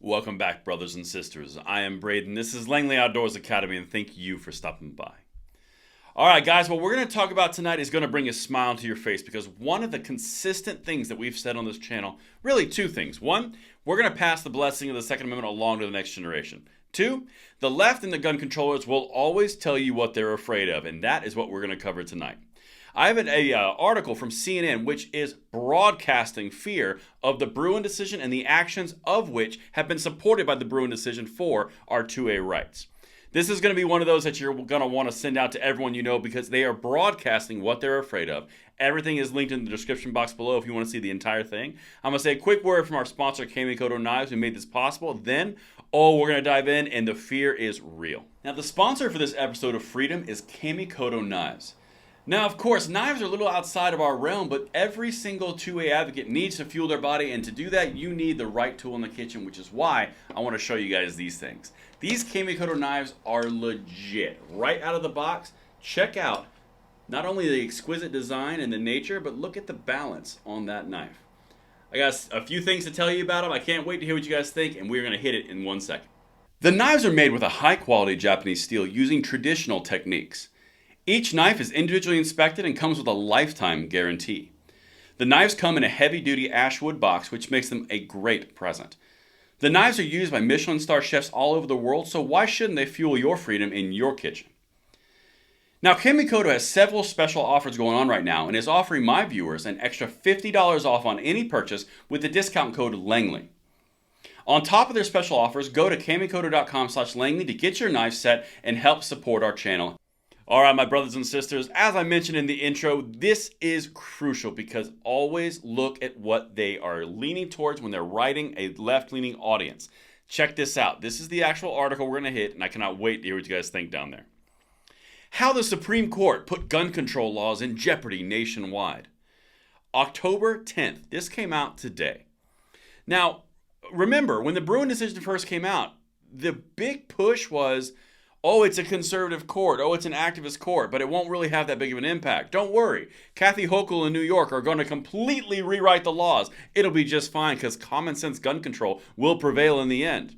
Welcome back, brothers and sisters. I am Braden. This is Langley Outdoors Academy, and thank you for stopping by. All right, guys, what we're going to talk about tonight is going to bring a smile to your face because one of the consistent things that we've said on this channel, really two things. One, we're going to pass the blessing of the Second Amendment along to the next generation. Two, the left and the gun controllers will always tell you what they're afraid of, and that is what we're going to cover tonight. I have an article from CNN which is broadcasting fear of the Bruen decision and the actions of which have been supported by the Bruen decision for our 2A rights. This is going to be one of those that you're going to want to send out to everyone you know because they are broadcasting what they're afraid of. Everything is linked in the description box below if you want to see the entire thing. I'm going to say a quick word from our sponsor, Kamikoto Knives, who made this possible. Then, we're going to dive in, and the fear is real. Now, the sponsor for this episode of Freedom is Kamikoto Knives. Now, of course, knives are a little outside of our realm, but every single 2A advocate needs to fuel their body, and to do that, you need the right tool in the kitchen, which is why I want to show you guys these things. These Kamikoto knives are legit. Right out of the box, check out not only the exquisite design and the nature, but look at the balance on that knife. I got a few things to tell you about them. I can't wait to hear what you guys think, and we're going to hit it in 1 second. The knives are made with a high-quality Japanese steel using traditional techniques. Each knife is individually inspected and comes with a lifetime guarantee. The knives come in a heavy-duty ashwood box, which makes them a great present. The knives are used by Michelin star chefs all over the world, so why shouldn't they fuel your freedom in your kitchen? Now, Kamikoto has several special offers going on right now and is offering my viewers an extra $50 off on any purchase with the discount code Langley. On top of their special offers, go to kamikoto.com/Langley to get your knife set and help support our channel. All right, my brothers and sisters, as I mentioned in the intro, this is crucial because always look at what they are leaning towards when they're writing a left-leaning audience. Check this out. This is the actual article we're going to hit, and I cannot wait to hear what you guys think down there. How the Supreme Court put gun control laws in jeopardy nationwide. October 10th. This came out today. Now, remember, when the Bruen decision first came out, the big push was, it's a conservative court. It's an activist court, but it won't really have that big of an impact. Don't worry. Kathy Hochul in New York are going to completely rewrite the laws. It'll be just fine because common sense gun control will prevail in the end.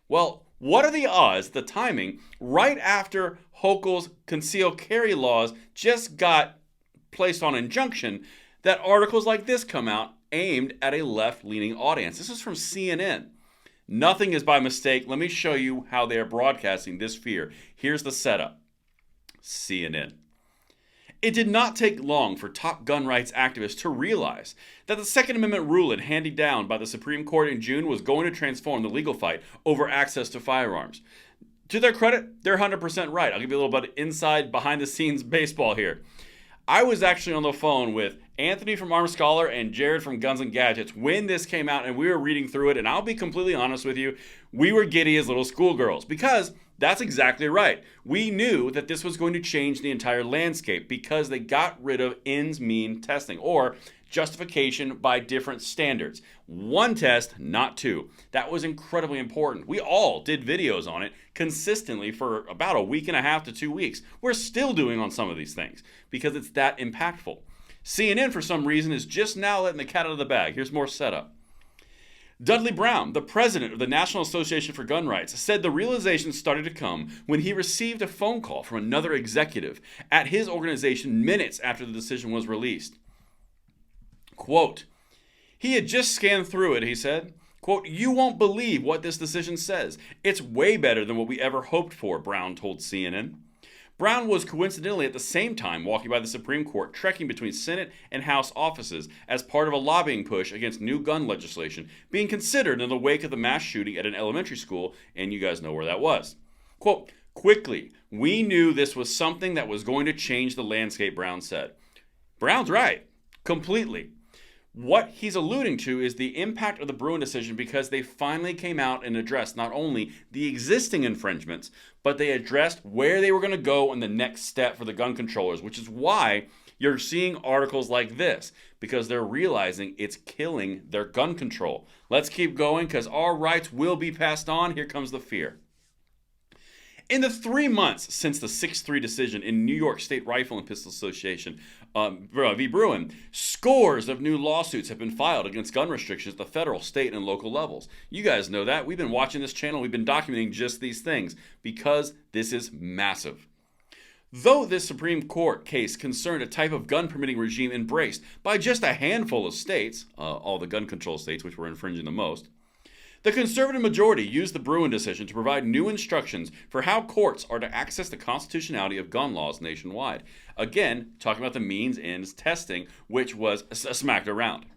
Well, what are the odds, the timing, right after Hochul's concealed carry laws just got placed on injunction, that articles like this come out aimed at a left-leaning audience? This is from CNN. Nothing is by mistake. Let me show you how they are broadcasting this fear. Here's the setup. CNN. It did not take long for top gun rights activists to realize that the Second Amendment ruling handed down by the Supreme Court in June was going to transform the legal fight over access to firearms. To their credit, they're 100% right. I'll give you a little bit of inside, behind-the-scenes baseball here. I was actually on the phone with Anthony from Armed Scholar and Jared from Guns and Gadgets when this came out, and we were reading through it, and I'll be completely honest with you, we were giddy as little schoolgirls because that's exactly right. We knew that this was going to change the entire landscape because they got rid of ends mean testing, or justification by different standards. One test, not two. That was incredibly important. We all did videos on it consistently for about a week and a half to 2 weeks. We're still doing on some of these things because it's that impactful. CNN, for some reason, is just now letting the cat out of the bag. Here's more setup. Dudley Brown, the president of the National Association for Gun Rights, said the realization started to come when he received a phone call from another executive at his organization minutes after the decision was released. Quote, he had just scanned through it, he said. Quote, you won't believe what this decision says. It's way better than what we ever hoped for, Brown told CNN. Brown was coincidentally at the same time walking by the Supreme Court, trekking between Senate and House offices as part of a lobbying push against new gun legislation being considered in the wake of the mass shooting at an elementary school, and you guys know where that was. Quote, quickly, we knew this was something that was going to change the landscape, Brown said. Brown's right, completely. What he's alluding to is the impact of the Bruen decision because they finally came out and addressed not only the existing infringements, but they addressed where they were going to go in the next step for the gun controllers, which is why you're seeing articles like this, because they're realizing it's killing their gun control. Let's keep going because our rights will be passed on. Here comes the fear. In the 3 months since the 6-3 decision in New York State Rifle and Pistol Association v. Bruen. Scores of new lawsuits have been filed against gun restrictions at the federal, state, and local levels. You guys know that. We've been watching this channel. We've been documenting just these things because this is massive. Though this Supreme Court case concerned a type of gun permitting regime embraced by just a handful of states, all the gun control states which were infringing the most, the conservative majority used the Bruen decision to provide new instructions for how courts are to access the constitutionality of gun laws nationwide. Again, talking about the means ends testing, which was smacked around.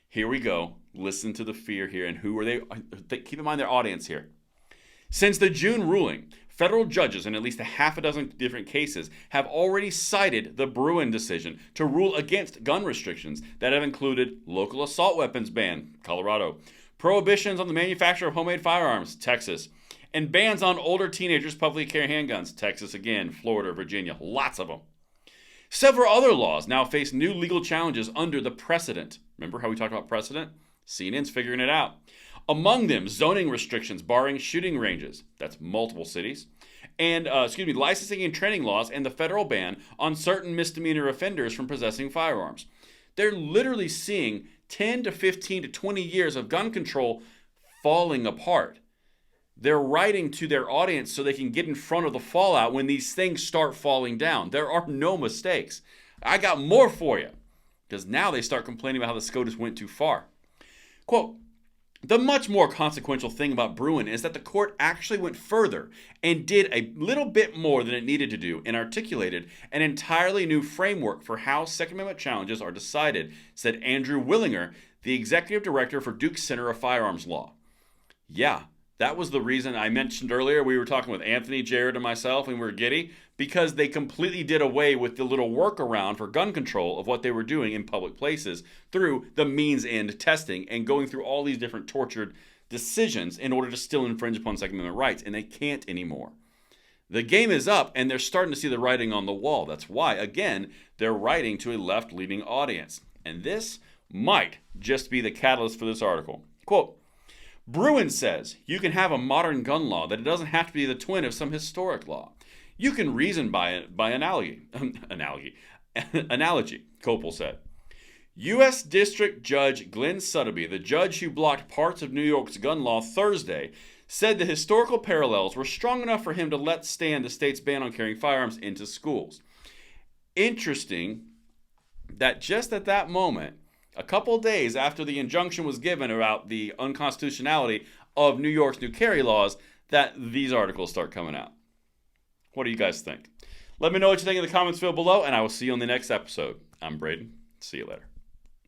Here we go. Listen to the fear here, and who are they? Keep in mind their audience here. Since the June ruling, federal judges in at least a half a dozen different cases have already cited the Bruen decision to rule against gun restrictions that have included local assault weapons ban, Colorado, prohibitions on the manufacture of homemade firearms, Texas, and bans on older teenagers publicly carrying handguns, Texas again, Florida, Virginia, lots of them. Several other laws now face new legal challenges under the precedent. Remember how we talked about precedent? CNN's figuring it out. Among them, zoning restrictions barring shooting ranges, that's multiple cities, and licensing and training laws, and the federal ban on certain misdemeanor offenders from possessing firearms. They're literally seeing 10 to 15 to 20 years of gun control falling apart. They're writing to their audience so they can get in front of the fallout when these things start falling down. There are no mistakes. I got more for you, because now they start complaining about how the SCOTUS went too far. Quote, the much more consequential thing about Bruen is that the court actually went further and did a little bit more than it needed to do and articulated an entirely new framework for how Second Amendment challenges are decided, said Andrew Willinger, the executive director for Duke Center of Firearms Law. Yeah, that was the reason I mentioned earlier. We were talking with Anthony, Jared, and myself, and we were giddy because they completely did away with the little workaround for gun control of what they were doing in public places through the means end testing and going through all these different tortured decisions in order to still infringe upon Second Amendment rights, and they can't anymore. The game is up, and they're starting to see the writing on the wall. That's why, again, they're writing to a left-leaning audience. And this might just be the catalyst for this article. Quote, Bruen says you can have a modern gun law that it doesn't have to be the twin of some historic law. You can reason by analogy, Hochul said. U.S. District Judge Glenn Sutterby, the judge who blocked parts of New York's gun law Thursday, said the historical parallels were strong enough for him to let stand the state's ban on carrying firearms into schools. Interesting that just at that moment, a couple days after the injunction was given about the unconstitutionality of New York's new carry laws, that these articles start coming out. What do you guys think? Let me know what you think in the comments field below, and I will see you on the next episode. I'm Braden. See you later.